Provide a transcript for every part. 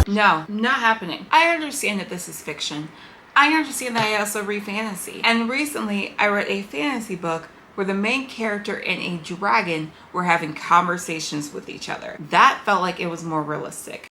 No, not happening. I understand that this is fiction. I understand that I also read fantasy. And recently I read a fantasy book where the main character and a dragon were having conversations with each other. That felt like it was more realistic.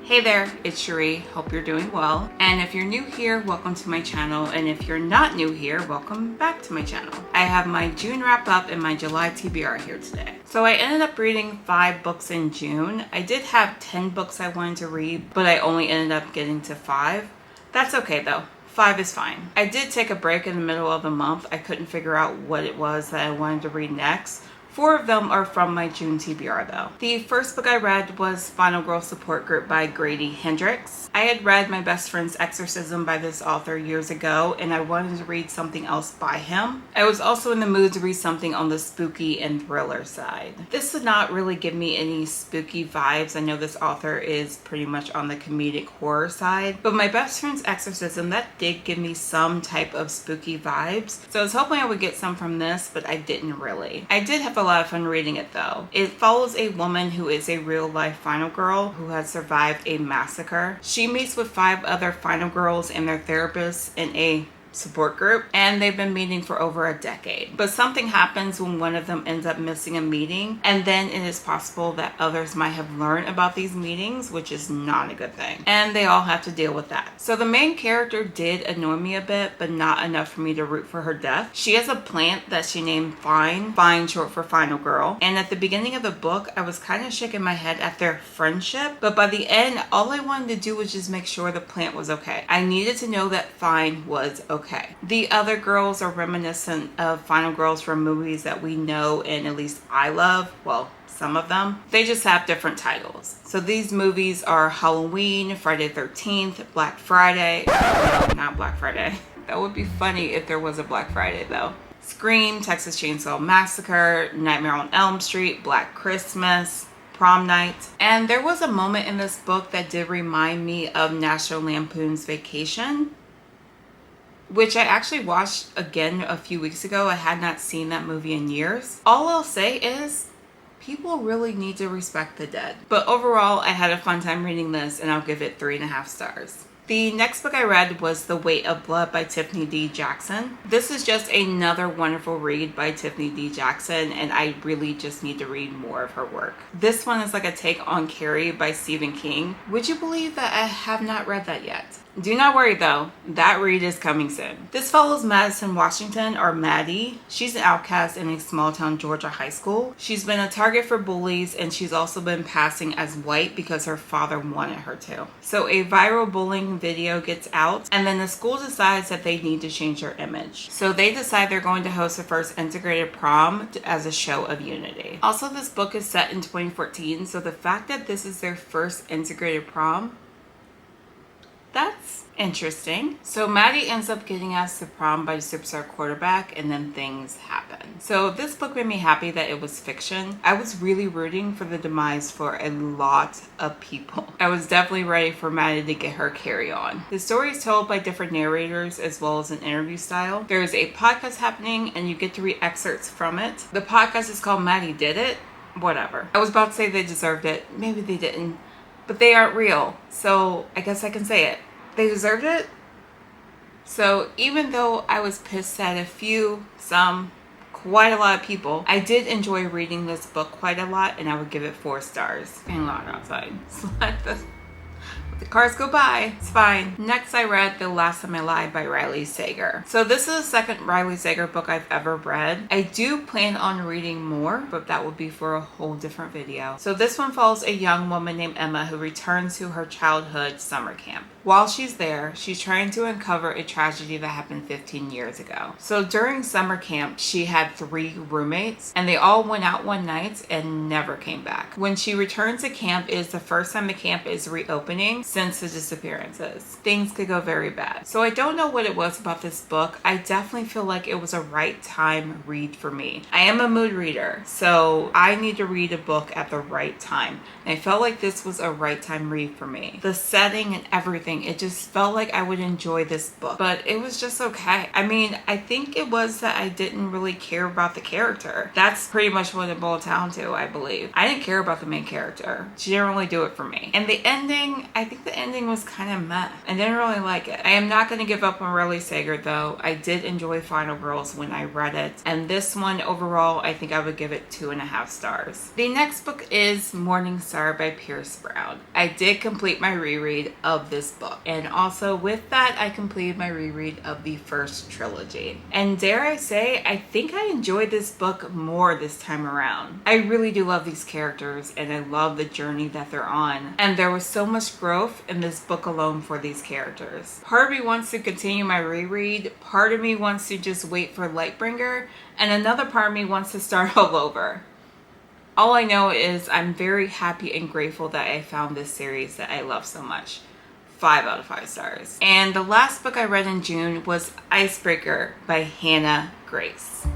Hey there, it's Cherie. Hope you're doing well. And if you're new here, welcome to my channel. And if you're not new here, welcome back to my channel. I have my June wrap up and my July TBR here today. So I ended up reading 5 books in June. I did have 10 books I wanted to read, but I only ended up getting to 5. That's okay though. 5 is fine. I did take a break in the middle of the month. I couldn't figure out what it was that I wanted to read next. 4 of them are from my June TBR though. The first book I read was Final Girl Support Group by Grady Hendrix. I had read My Best Friend's Exorcism by this author years ago, and I wanted to read something else by him. I was also in the mood to read something on the spooky and thriller side. This did not really give me any spooky vibes. I know this author is pretty much on the comedic horror side, but My Best Friend's Exorcism, that did give me some type of spooky vibes. So I was hoping I would get some from this, but I didn't really. I did have a lot of fun reading it though. It follows a woman who is a real life final girl who has survived a massacre. She meets with 5 other final girls and their therapists in a support group, and they've been meeting for over a decade. But something happens when one of them ends up missing a meeting, and then it is possible that others might have learned about these meetings, which is not a good thing. And they all have to deal with that. So the main character did annoy me a bit, but not enough for me to root for her death. She has a plant that she named Fine, Fine short for Final Girl. And at the beginning of the book, I was kind of shaking my head at their friendship, but by the end, all I wanted to do was just make sure the plant was okay. I needed to know that Fine was okay. The other girls are reminiscent of final girls from movies that we know and at least I love. Well, some of them. They just have different titles. So these movies are Halloween, Friday the 13th, Black Friday. No, not Black Friday. That would be funny if there was a Black Friday though. Scream, Texas Chainsaw Massacre, Nightmare on Elm Street, Black Christmas, Prom Night. And there was a moment in this book that did remind me of National Lampoon's Vacation, which I actually watched again a few weeks ago. I had not seen that movie in years. All I'll say is people really need to respect the dead. But overall, I had a fun time reading this, and I'll give it 3.5 stars. The next book I read was The Weight of Blood by Tiffany D. Jackson. This is just another wonderful read by Tiffany D. Jackson, and I really just need to read more of her work. This one is like a take on Cherie by Stephen King. Would you believe that I have not read that yet? Do not worry though, that read is coming soon. This follows Madison Washington, or Maddie. She's an outcast in a small town Georgia high school. She's been a target for bullies, and she's also been passing as white because her father wanted her to. So a viral bullying video gets out, and then the school decides that they need to change their image. So they decide they're going to host the first integrated prom as a show of unity. Also, this book is set in 2014, so the fact that this is their first integrated prom, that's interesting. So Maddie ends up getting asked to prom by superstar quarterback, and then things happen. So this book made me happy that it was fiction. I was really rooting for the demise for a lot of people. I was definitely ready for Maddie to get her carry on. The story is told by different narrators as well as an interview style. There is a podcast happening, and you get to read excerpts from it. The podcast is called Maddie Did It. Whatever. I was about to say they deserved it. Maybe they didn't. But they aren't real, so I guess I can say it. They deserved it. So even though I was pissed at quite a lot of people, I did enjoy reading this book quite a lot, and I would give it 4 stars. It's getting loud outside. So let the cars go by. It's fine. Next, I read The Last Time I Lied by Riley Sager. So this is the second Riley Sager book I've ever read. I do plan on reading more, but that will be for a whole different video. So this one follows a young woman named Emma who returns to her childhood summer camp. While she's there, she's trying to uncover a tragedy that happened 15 years ago. So during summer camp, she had 3 roommates, and they all went out one night and never came back. When she returns to camp, it is the first time the camp is reopening, since the disappearances. Things could go very bad. So I don't know what it was about this book. I definitely feel like it was a right time read for me. I am a mood reader, so I need to read a book at the right time. And I felt like this was a right time read for me. The setting and everything, it just felt like I would enjoy this book. But it was just okay. I mean, I think it was that I didn't really care about the character. That's pretty much what it boiled down to, I believe. I didn't care about the main character. She didn't really do it for me. And the ending, I think the ending was kind of meh. I didn't really like it. I am not going to give up on Riley Sager though. I did enjoy Final Girls when I read it. And this one overall, I think I would give it 2.5 stars. The next book is Morning Star by Pierce Brown. I did complete my reread of this book. And also with that, I completed my reread of the first trilogy. And dare I say, I think I enjoyed this book more this time around. I really do love these characters and I love the journey that they're on. And there was so much growth in this book alone for these characters. Part of me wants to continue my reread, part of me wants to just wait for Lightbringer, and another part of me wants to start all over. All I know is I'm very happy and grateful that I found this series that I love so much. 5 out of 5 stars. And the last book I read in June was Icebreaker by Hannah Grace.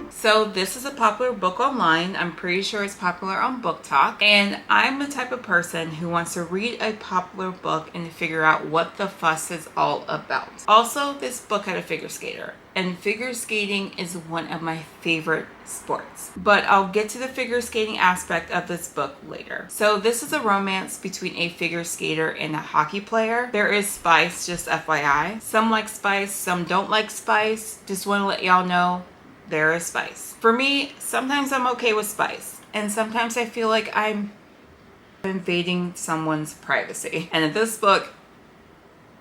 So this is a popular book online. I'm pretty sure it's popular on Book Talk. And I'm the type of person who wants to read a popular book and figure out what the fuss is all about. Also, this book had a figure skater. And figure skating is one of my favorite sports. But I'll get to the figure skating aspect of this book later. So this is a romance between a figure skater and a hockey player. There is spice, just FYI. Some like spice, some don't like spice. Just want to let y'all know there is spice. For me, sometimes I'm okay with spice. And sometimes I feel like I'm invading someone's privacy. And in this book,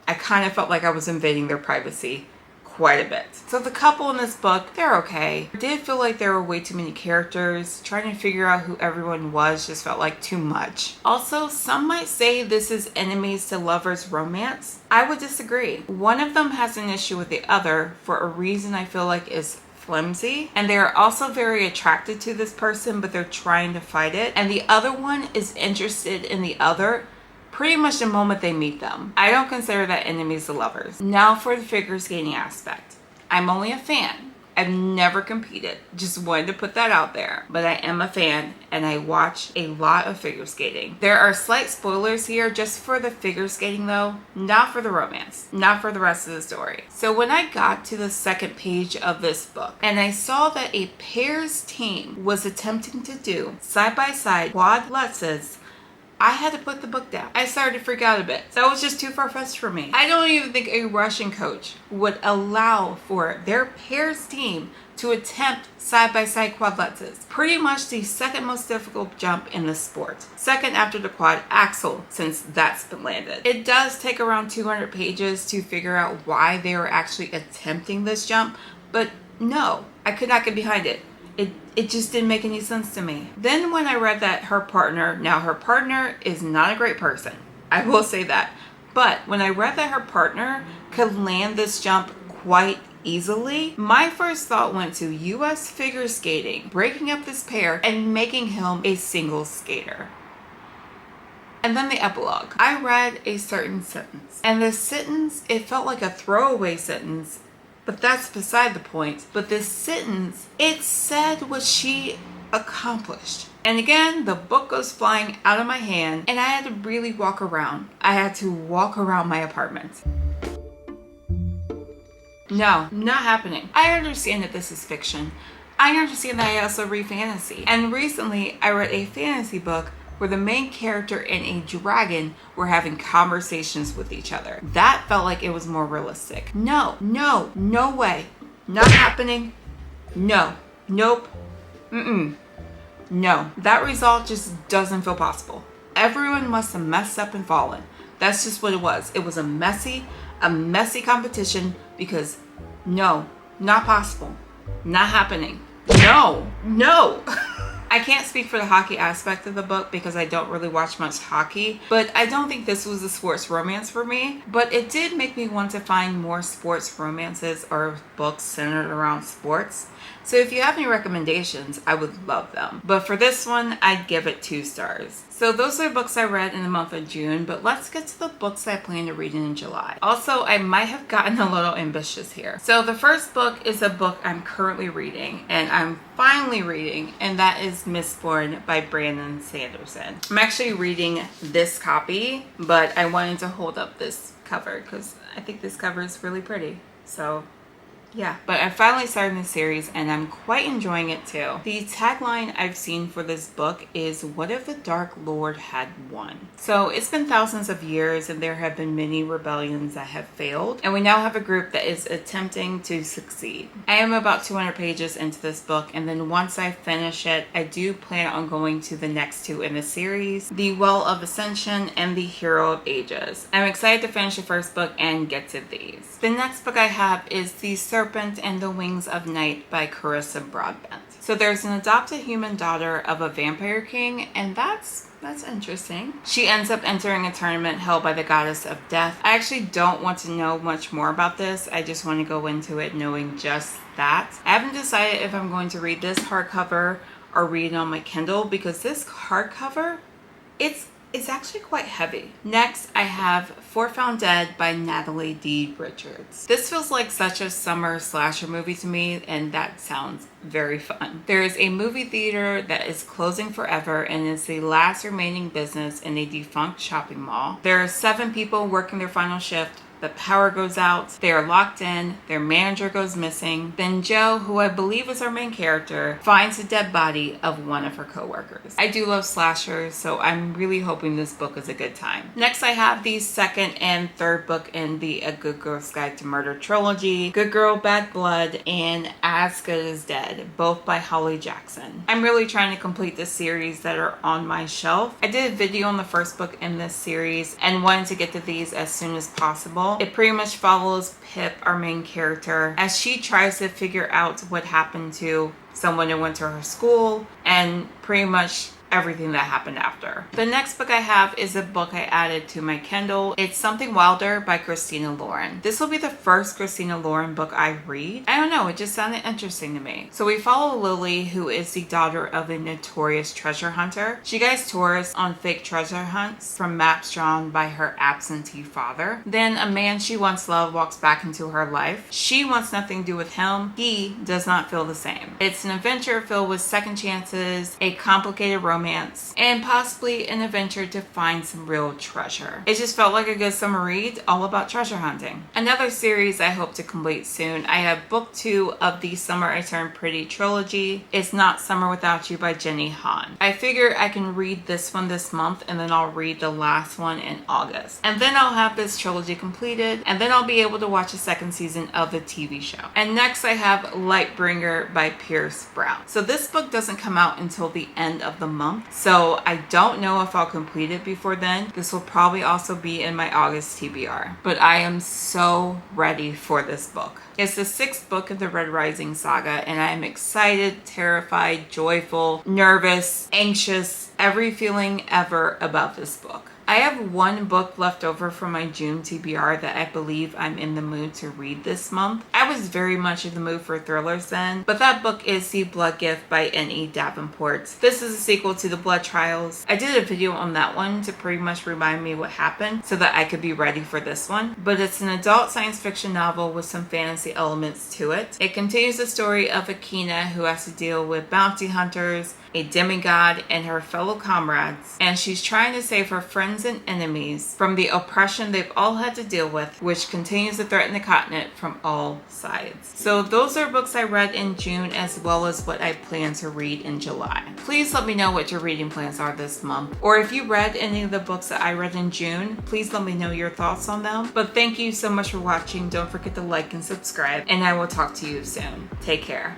I kind of felt like I was invading their privacy quite a bit. So the couple in this book, they're okay. I did feel like there were way too many characters. Trying to figure out who everyone was just felt like too much. Also, some might say this is enemies to lovers romance. I would disagree. One of them has an issue with the other for a reason I feel like is flimsy, and they are also very attracted to this person, but they're trying to fight it. And the other one is interested in the other pretty much the moment they meet them. I don't consider that enemies to lovers. Now for the figure skating aspect. I'm only a fan. I've never competed. Just wanted to put that out there. But I am a fan and I watch a lot of figure skating. There are slight spoilers here just for the figure skating though, not for the romance, not for the rest of the story. So when I got to the second page of this book and I saw that a pairs team was attempting to do side-by-side quadlettes, I had to put the book down. I started to freak out a bit. That was just too far-fetched for me. I don't even think a Russian coach would allow for their pairs team to attempt side-by-side quadlettes. Pretty much the second most difficult jump in the sport. Second after the quad axel, since that's been landed. It does take around 200 pages to figure out why they were actually attempting this jump, but no, I could not get behind it. It just didn't make any sense to me. Then when I read that her partner is not a great person. I will say that. But when I read that her partner could land this jump quite easily, my first thought went to US figure skating, breaking up this pair and making him a single skater. And then the epilogue. I read a certain sentence. And the sentence, it felt like a throwaway sentence. But that's beside the point. But this sentence, it said what she accomplished. And again, the book goes flying out of my hand and I had to really walk around. I had to walk around my apartment. No, not happening. I understand that this is fiction. I understand that I also read fantasy. And recently, I read a fantasy book where the main character and a dragon were having conversations with each other. That felt like it was more realistic. No way. Not happening. No. Nope. No. That result just doesn't feel possible. Everyone must have messed up and fallen. That's just what it was. It was a messy competition because no, not possible. Not happening. No. I can't speak for the hockey aspect of the book because I don't really watch much hockey, but I don't think this was a sports romance for me. But it did make me want to find more sports romances or books centered around sports. So if you have any recommendations, I would love them. But for this one, I'd give it 2 stars. So those are books I read in the month of June, but let's get to the books I plan to read in July. Also, I might have gotten a little ambitious here. So the first book is a book I'm currently reading, and I'm finally reading, and that is Mistborn by Brandon Sanderson. I'm actually reading this copy, but I wanted to hold up this cover because I think this cover is really pretty. So yeah, but I finally started this series and I'm quite enjoying it too. The tagline I've seen for this book is, "What if the Dark Lord had won?" So it's been thousands of years and there have been many rebellions that have failed, and we now have a group that is attempting to succeed. I am about 200 pages into this book, and then once I finish it, I do plan on going to the next 2 in the series, The Well of Ascension and The Hero of Ages. I'm excited to finish the first book and get to these. The next book I have is The Serpent and the Wings of Night by Carissa Broadbent. So there's an adopted human daughter of a vampire king, and that's interesting. She ends up entering a tournament held by the goddess of death. I actually don't want to know much more about this. I just want to go into it knowing just that. I haven't decided if I'm going to read this hardcover or read it on my Kindle, because this hardcover, it's actually quite heavy. Next, I have For Found Dead by Natalie D. Richards. This feels like such a summer slasher movie to me, and that sounds very fun. There is a movie theater that is closing forever and is the last remaining business in a defunct shopping mall. There are 7 people working their final shift. The power goes out, they are locked in, their manager goes missing. Then Joe, who I believe is our main character, finds the dead body of one of her coworkers. I do love slashers, so I'm really hoping this book is a good time. Next, I have the second and third book in the A Good Girl's Guide to Murder trilogy, Good Girl, Bad Blood, and As Good as Dead, both by Holly Jackson. I'm really trying to complete the series that are on my shelf. I did a video on the first book in this series and wanted to get to these as soon as possible. It pretty much follows Pip, our main character, as she tries to figure out what happened to someone who went to her school and pretty much everything that happened after. The next book I have is a book I added to my Kindle. It's Something Wilder by Christina Lauren. This will be the first Christina Lauren book I read. I don't know, it just sounded interesting to me. So we follow Lily, who is the daughter of a notorious treasure hunter. She guides tourists on fake treasure hunts from maps drawn by her absentee father. Then a man she once loved walks back into her life. She wants nothing to do with him. He does not feel the same. It's an adventure filled with second chances, a complicated romance, and possibly an adventure to find some real treasure. It just felt like a good summer read, all about treasure hunting. Another series I hope to complete soon. I have book 2 of the Summer I Turned Pretty trilogy. It's Not Summer Without You by Jenny Han. I figure I can read this one this month, and then I'll read the last one in August. And then I'll have this trilogy completed, and then I'll be able to watch a second season of the TV show. And next I have Lightbringer by Pierce Brown. So this book doesn't come out until the end of the month, so I don't know if I'll complete it before then. This will probably also be in my August TBR. But I am so ready for this book. It's the 6th book of the Red Rising saga, and I am excited, terrified, joyful, nervous, anxious, every feeling ever about this book. I have 1 book left over from my June TBR that I believe I'm in the mood to read this month. I was very much in the mood for thrillers then, but that book is The Blood Gift by N.E. Davenport. This is a sequel to The Blood Trials. I did a video on that one to pretty much remind me what happened so that I could be ready for this one, but it's an adult science fiction novel with some fantasy elements to it. It continues the story of Akina, who has to deal with bounty hunters, a demigod, and her fellow comrades, and she's trying to save her friends and enemies from the oppression they've all had to deal with, which continues to threaten the continent from all sides. So those are books I read in June, as well as what I plan to read in July. Please let me know what your reading plans are this month, or if you read any of the books that I read in June, please let me know your thoughts on them. But thank you so much for watching. Don't forget to like and subscribe, and I will talk to you soon. Take care.